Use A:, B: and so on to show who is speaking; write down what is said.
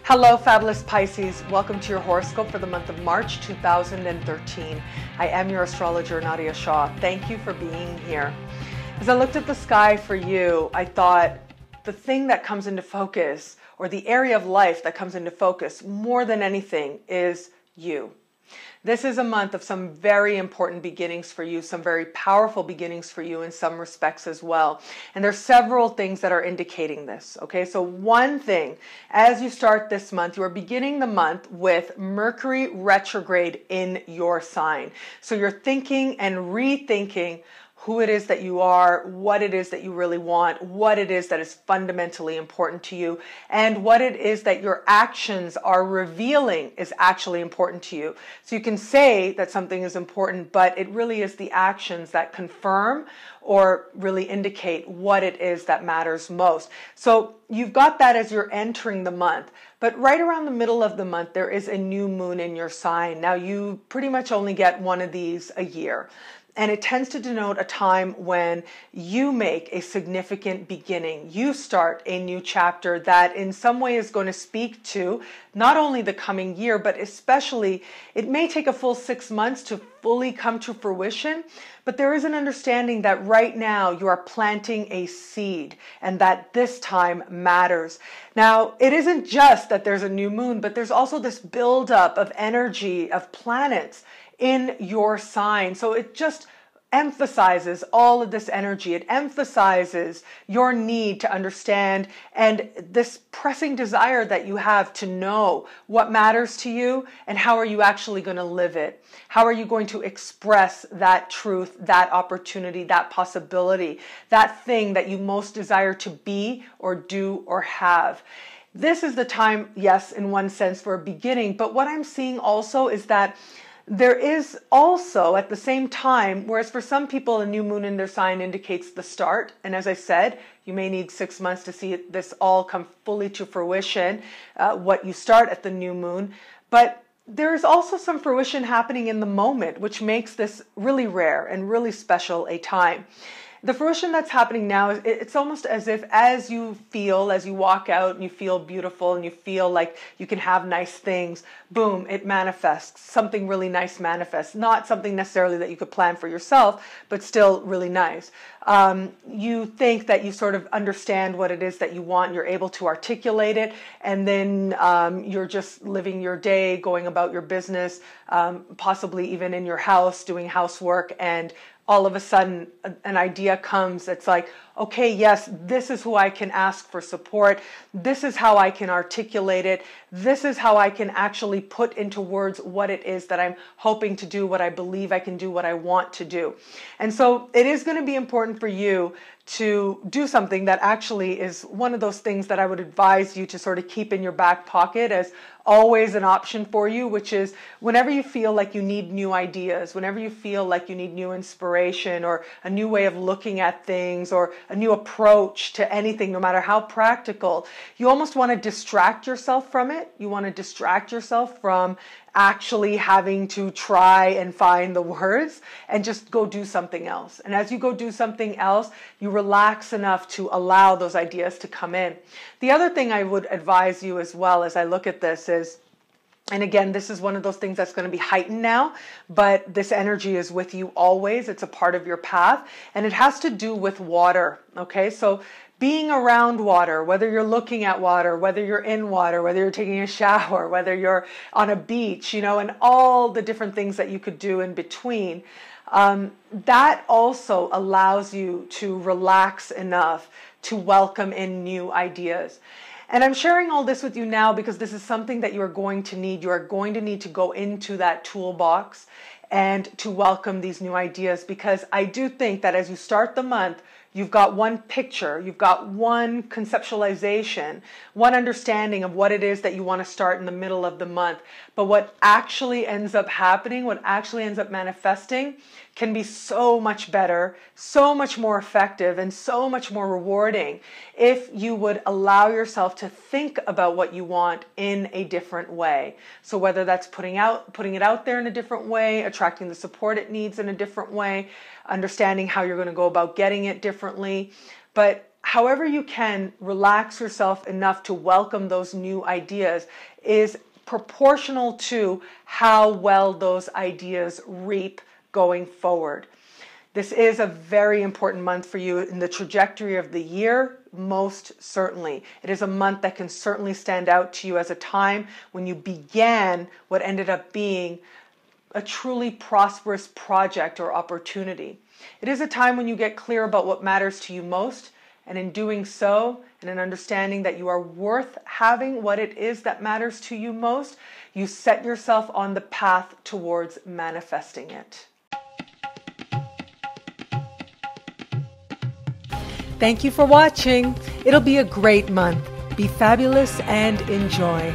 A: Hello, fabulous Pisces. Welcome to your horoscope for the month of March 2013. I am your astrologer, Nadiya Shah. Thank you for being here. As I looked at the sky for you, I thought the thing that comes into focus, or the area of life that comes into focus more than anything, is you. This is a month of some very important beginnings for you, some very powerful beginnings for you in some respects as well. And there's several things that are indicating this, okay? So one thing, as you start this month, you are beginning the month with Mercury retrograde in your sign. So you're thinking and rethinking who it is that you are, what it is that you really want, what it is that is fundamentally important to you, and what it is that your actions are revealing is actually important to you. So you can say that something is important, but it really is the actions that confirm or really indicate what it is that matters most. So you've got that as you're entering the month. But right around the middle of the month, there is a new moon in your sign. Now, you pretty much only get one of these a year. And it tends to denote a time when you make a significant beginning. You start a new chapter that in some way is going to speak to not only the coming year, but especially it may take a full 6 months to fully come to fruition. But there is an understanding that right now you are planting a seed and that this time matters. Now, it isn't just that there's a new moon, but there's also this buildup of energy of planets in your sign. So it just emphasizes all of this energy. It emphasizes your need to understand and this pressing desire that you have to know what matters to you and how are you actually going to live it? How are you going to express that truth, that opportunity, that possibility, that thing that you most desire to be or do or have? This is the time, yes, in one sense for a beginning, but what I'm seeing also is that there is also at the same time, whereas for some people a new moon in their sign indicates the start, and as I said, you may need 6 months to see this all come fully to fruition, what you start at the new moon, but there is also some fruition happening in the moment, which makes this really rare and really special a time. The fruition that's happening now, it's almost as if as you walk out and you feel beautiful and you feel like you can have nice things, boom, it manifests. Something really nice manifests. Not something necessarily that you could plan for yourself, but still really nice. You think that you sort of understand what it is that you want, you're able to articulate it, and then you're just living your day, going about your business, possibly even in your house, doing housework, and all of a sudden an idea comes that's like, okay, yes, this is who I can ask for support. This is how I can articulate it. This is how I can actually put into words what it is that I'm hoping to do, what I believe I can do, what I want to do. And so it is going to be important for you to do something that actually is one of those things that I would advise you to sort of keep in your back pocket as always an option for you, which is whenever you feel like you need new ideas, whenever you feel like you need new inspiration or a new way of looking at things or a new approach to anything, no matter how practical, you almost want to distract yourself from it. You want to distract yourself from actually having to try and find the words and just go do something else. And as you go do something else, you relax enough to allow those ideas to come in. The other thing I would advise you as well as I look at this is, and again, this is one of those things that's going to be heightened now, but this energy is with you always. It's a part of your path, and it has to do with water, okay? So being around water, whether you're looking at water, whether you're in water, whether you're taking a shower, whether you're on a beach, you know, and all the different things that you could do in between, that also allows you to relax enough to welcome in new ideas. And I'm sharing all this with you now because this is something that you are going to need. You are going to need to go into that toolbox and to welcome these new ideas, because I do think that as you start the month, you've got one picture, you've got one conceptualization, one understanding of what it is that you want to start in the middle of the month. But what actually ends up happening, what actually ends up manifesting can be so much better, so much more effective, and so much more rewarding if you would allow yourself to think about what you want in a different way. So whether that's putting it out there in a different way, attracting the support it needs in a different way, understanding how you're going to go about getting it differently, but however you can relax yourself enough to welcome those new ideas is proportional to how well those ideas reap going forward. This is a very important month for you in the trajectory of the year, most certainly. It is a month that can certainly stand out to you as a time when you began what ended up being a truly prosperous project or opportunity. It is a time when you get clear about what matters to you most, and in doing so, and in understanding that you are worth having what it is that matters to you most, you set yourself on the path towards manifesting it. Thank you for watching. It'll be a great month. Be fabulous and enjoy.